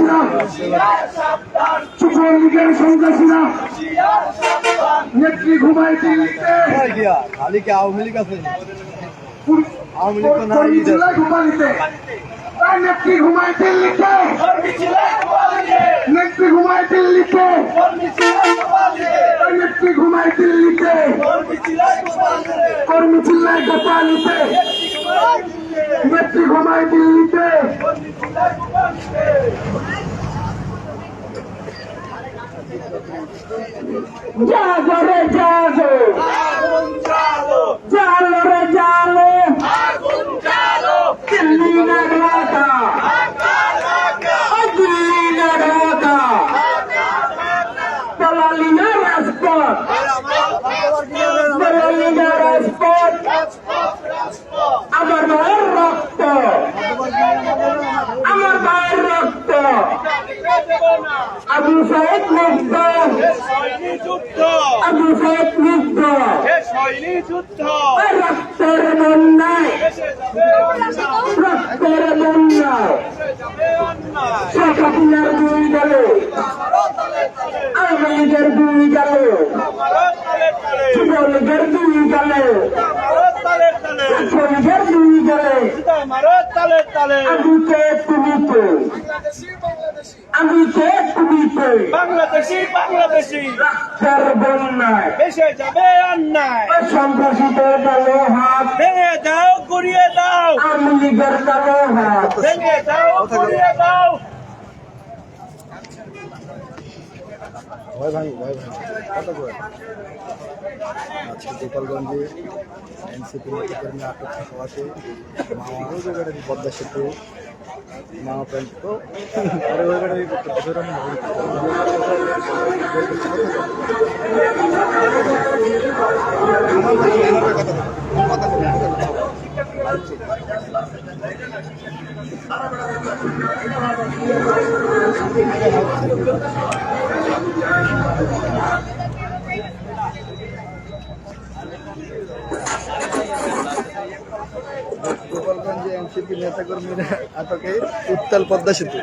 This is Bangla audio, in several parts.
সন্ত্রাসীরা, যুবলীগের সন্ত্রাসীরা নেত্রী ঘুমায় দিল্লিতে, খালি কি আওয়ামী লীগ আছে? কর্মী জেলায় ঘুমালিতে, নেত্রী ঘুমায় দিল্লিতে, নেত্রী ঘুমায় দিল্লিতে, নেত্রী ঘুমায় দিল্লিতে, কর্মী চিল্লায় গোপালিতে, নেত্রী ঘুমায় দিল্লিতে। জাগো রে জাগো, জালো রে জালো, দিল্লি না ঢাকা, দিল্লি না ঢাকা, দলালি না রাজপথ, দলালি না রাজপথ, আমার ভাইয়ের রক্ত, আমার ভাইয়ের রক্ত, আবু সাইদ মুগ্ধ, আবু সাইদ মুগ্ধ, রক্তের বন্যায়, রক্তের বন্যায়, শেখ হাসিনার দুই গেলে, আওয়ামী লীগের দুই গেলে, যুবলীগের দুই গেলে, ছাত্রলীগের দুই গেলে, আমি কে তুমি কে, আমি কে তুমি কে, বাংলাদেশি বাংলাদেশি রক্তের বন্যায় বেসে যাবে অন্যায়, সন্ত্রাসীদের কালো হাত, ভেঙে দাও গুড়িয়ে দাও, আওয়ামী লীগের কালো হাত, ভেঙে দাও গুড়িয়ে দাও। আজকে গোপালগঞ্জে এনসিপি নেতাকর্মী আটক হওয়াতে পদ্মা সেতু মামা প্যান্ট তো গোপালগঞ্জে এনসিপি নেতাকর্মীরা আটকে উত্তাল পদ্মা সেতু।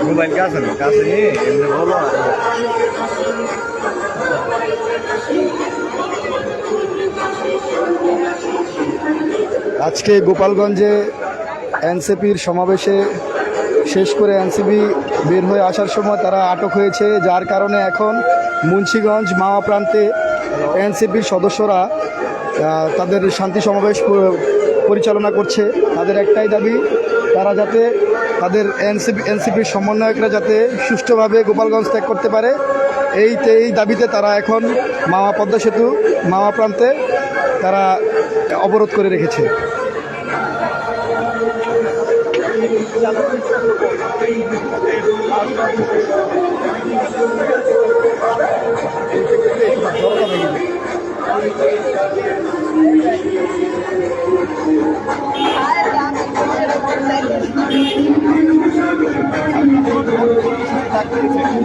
মোবাইল কাছে না, কাছে নিয়ে এমনি বলো। আজকে গোপালগঞ্জে এনসিপির সমাবেশে শেষ করে এনসিপি বের হয়ে আসার সময় তারা আটক হয়েছে, যার কারণে এখন মুন্সিগঞ্জ মাওয়া প্রান্তে এনসিপির সদস্যরা তাদের শান্তি সমাবেশ পরিচালনা করছে। তাদের একটাই দাবি, তারা যাতে তাদের এনসিপির সমন্বয়করা যাতে সুষ্ঠুভাবে গোপালগঞ্জ ত্যাগ করতে পারে এই দাবিতে তারা এখন মাওয়া পদ্মা সেতু মাওয়া প্রান্তে তারা অবরোধ করে রেখেছে।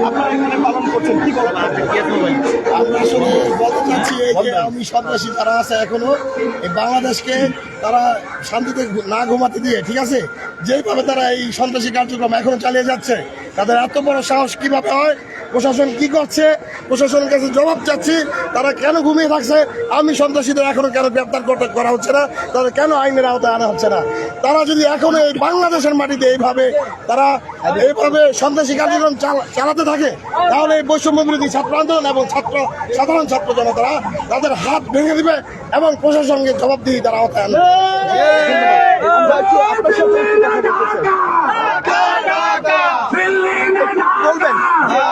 আপনারা এখানে পালন করছেন কি বলেন? আমরা আসলে বলতে চাচ্ছি এই যে আমি সন্ত্রাসী তারা আছে এখনো এই বাংলাদেশকে তারা শান্তিতে না ঘুমাতে দিয়ে, ঠিক আছে, যেইভাবে তারা এই সন্ত্রাসী কার্যক্রম এখনো চালিয়ে যাচ্ছে, তাদের এত বড় সাহস কিভাবে হয়? প্রশাসন কি করছে? প্রশাসনের কাছে জবাব চাচ্ছি, তারা কেন ঘুমিয়ে থাকছে? আমি সন্ত্রাসীদের এখনো কেন গ্রেপ্তার করা হচ্ছে না? তাদের কেন আইনের আওতায় আনা হচ্ছে না? তারা যদি এখনো এই বাংলাদেশের মাটিতে এইভাবে সন্ত্রাসী কার্যক্রম চালাতে থাকে, তাহলে এই বৈষম্য বিরোধী ছাত্র আন্দোলন এবং সাধারণ ছাত্র জনতারা তাদের হাত ভেঙে দিবে এবং প্রশাসনকে জবাব দিয়ে তারা আওতায় আনবে। বলবেন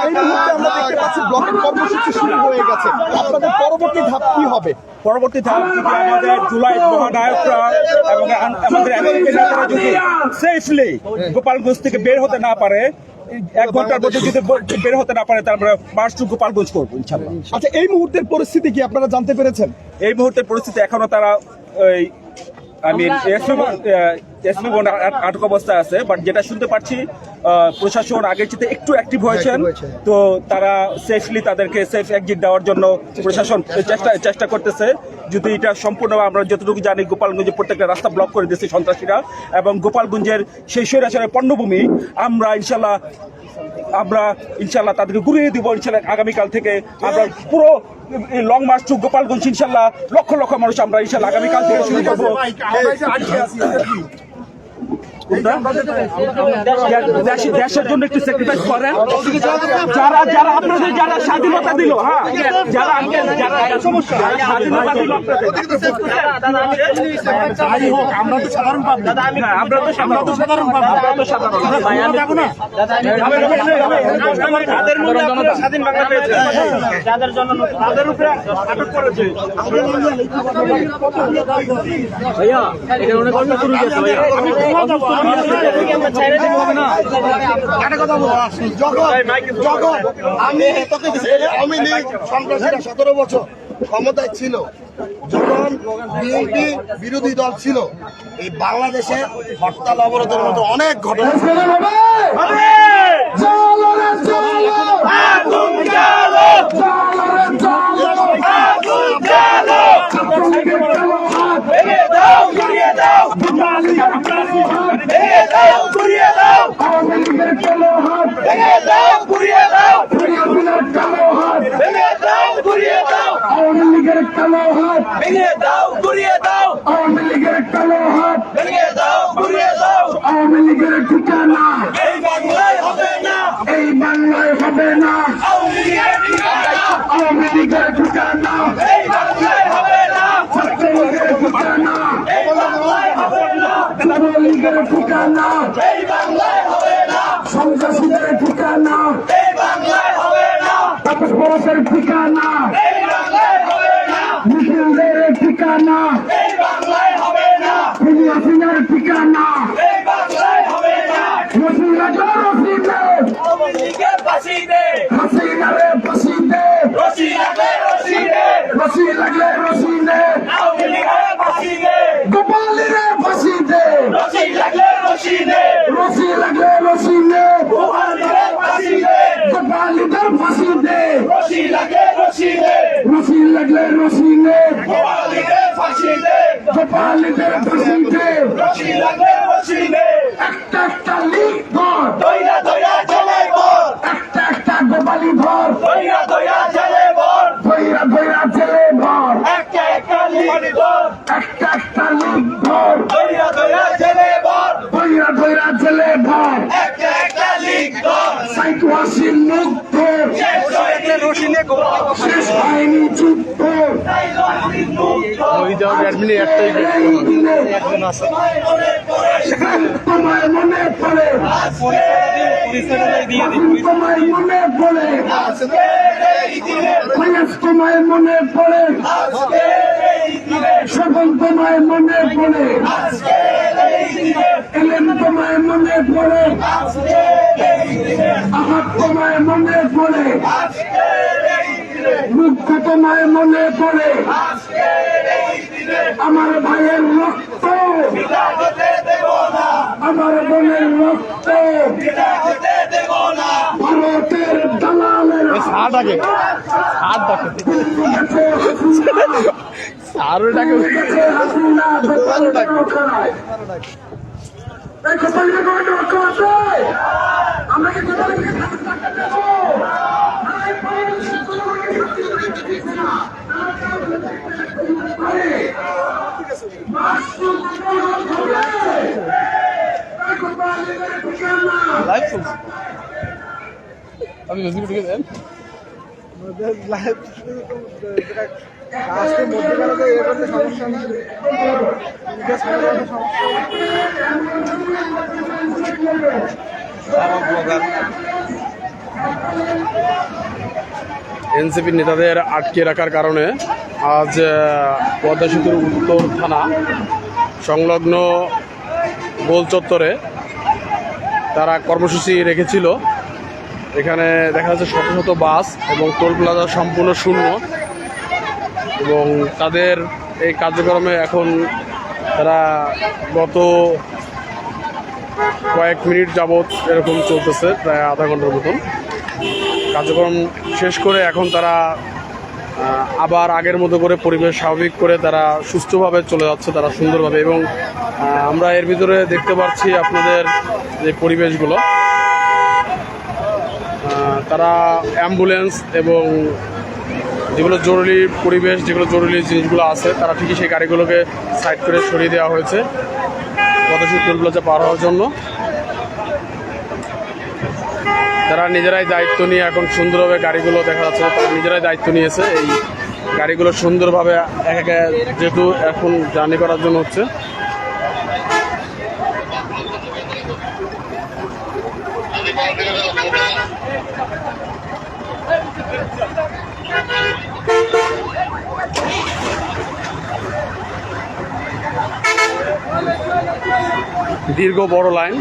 এই মুহূর্তে আমরা দেখতে পাচ্ছি ব্লকের কর্মসূচি শুরু হয়ে গেছে, আপনাদের পরবর্তী ধাপ কি হবে? পরবর্তী ধাপ আমাদের জুলাই মহানায়করা এবং আমাদের নেতারা যদি সেফলি গোপালগঞ্জ থেকে বের হতে না পারে, 1 ঘন্টার মধ্যে যদি বের হতে না পারে, তারপরে মার্চ টু গোপালগঞ্জ করবো ইনশাআল্লাহ। আচ্ছা, এই মুহূর্তের পরিস্থিতি কি আপনারা জানতে পেরেছেন? এই মুহূর্তের পরিস্থিতি এখনো তারা আটক অবস্থায় আছে, বাট যেটা শুনতে পাচ্ছি প্রশাসন আগের চেয়ে একটু অ্যাক্টিভ হয়েছেন, তো তারা সেফলি তাদেরকে সেফ এক্সিট দেওয়ার জন্য প্রশাসন চেষ্টা করতেছে। যদি এটা সম্পূর্ণ, আমরা যতটুকু জানি গোপালগঞ্জের প্রত্যেকটা রাস্তা ব্লক করে দিয়েছে সন্ত্রাসীরা, এবং গোপালগঞ্জের সেই স্বৈরাচারের পণ্যভূমি আমরা ইনশাল্লাহ তাদেরকে ঘুরিয়ে দিব। ইনশাল্লাহ আগামীকাল থেকে আমরা পুরো লং মার্চ টু গোপালগঞ্জ ইনশাল্লাহ লক্ষ লক্ষ মানুষ আমরা ইনশাল্লাহ আগামীকাল থেকে শুরু করবো। দেশের জন্য একটু স্যাক্রিফাইস করেন যারা আপনাদের যারা স্বাধীনতা দিল, হ্যাঁ, যারা স্বাধীনতা দিল আমরা তো সাধারণ পাবলিক, আমরা তো সাধারণ স্বাধীন বাংলা পেয়েছে, যাদের জন্য তাদের উপরে আটক করেছে। ভাইয়া এটা অনেক অন্য শুরু গেছে ভাইয়া, আমি লীগ সন্ত্রাসীরা 17 বছর ক্ষমতায় ছিল, যখন বিএনপি বিরোধী দল ছিল, এই বাংলাদেশে হরতাল অবরোধের মতো অনেক ঘটনা ঠিকানা এই বাংলায় হবে না, এই বাংলায় হবে না, আওয়ামী লীগের ঠিকানা এই বাংলায় হবে না, ছাত্রলীগের ঠিকানা এই বাংলায় হবে না, যুবলীগের ঠিকানা এই বাংলায় হবে না, সন্ত্রাসীদের ঠিকানা এই বাংলায় হবে না, তাপস বরসের ঠিকানা এই বাংলায় হবে না, মিছিলদের ঠিকানা এই বাংলায় হবে না, হাসিনার ঠিকানা এই বাংলায় হবে না, আওয়ামী লীগের ফাঁসি দে, হাসিনারে ফাঁসি দে, রশি লাগলে রশি দে, রশি লাগলে রশি দে, আওয়ামী লীগের ফাঁসি দে, গোপালীরে ফাঁসি দে, রশি লাগলে রশি দে, রশি লাগলে রশি দে, গোপালীরে ফাঁসি দে, গোপালীদের ফাঁসি দে, রশি লাগলে রশি দে, রশি লাগলে রশি দে, গোপালীদের ফাঁসি দে, গোপালীদের ফাঁসি দে, রশি লাগলে রশি দে, একটা একটা লীগ ধর, দইরা দইরা জেলে ভর, একটা একটা গোপালী ধর, দইরা দইরা জেলে ভর, দইরা দইরা জেলে ভর, একটা একটা লীগ ধর, একটা একটা লীগ ধর, দইরা দইরা জেলে ভর, দইরা দইরা জেলে ভর, একটা একটা লীগ ধর, সাইকো হাসিন মুক্ত শেষ হয়নি রশিনে শেষ হয়নি যুদ্ধ, সাইকো হাসিন মুক্ত তোমায় মনে পড়ে তোমায় মনে পড়ে তোমায় মনে পড়ে সকল তোমায় মনে পড়ে এলেন তোমায় মনে পড়ে আহাত তোমায় মনে পড়ে মুখ্য তোমায় মনে পড়ে আমার ভাইয়ের রক্ত আমার বোনের রক্ত ভারতের দালালের আমরা কি আমি ফেসবুকে ঢুকে দেন এনসিপির নেতাদের আটকে রাখার কারণে আজ পদ্মা সেতুর উত্তর থানা সংলগ্ন গোল চত্বরে তারা কর্মসূচি রেখেছিল। এখানে দেখা যাচ্ছে শত শত বাস এবং টোল প্লাজা সম্পূর্ণ শূন্য এবং তাদের এই কার্যক্রমে এখন তারা গত কয়েক মিনিট যাবৎ এরকম চলতেছে, প্রায় আধা ঘন্টার মতন কার্যক্রম শেষ করে এখন তারা আবার আগের মতো করে পরিবেশ স্বাভাবিক করে তারা সুস্থভাবে চলে যাচ্ছে তারা সুন্দরভাবে। এবং আমরা এর ভিতরে দেখতে পাচ্ছি আপনাদের যে পরিবেশগুলো, তারা অ্যাম্বুলেন্স এবং যেগুলো জরুরি পরিবেশ, যেগুলো জরুরি জিনিসগুলো আছে তারা ঠিকই সেই গাড়িগুলোকে সাইড করে সরিয়ে দেওয়া হয়েছে পদ্মা সেতু টোল প্লাজা পার হওয়ার জন্য। তারা নিজেরাই দায়িত্ব নিয়ে এখন সুন্দরভাবে গাড়িগুলো দেখা যাচ্ছে তারা নিজেরাই দায়িত্ব নিয়েছে এই গাড়িগুলো সুন্দরভাবে এক এক যেহেতু এখন জার্নি করার জন্য হচ্ছে। দীর্ঘ বড় লাইন,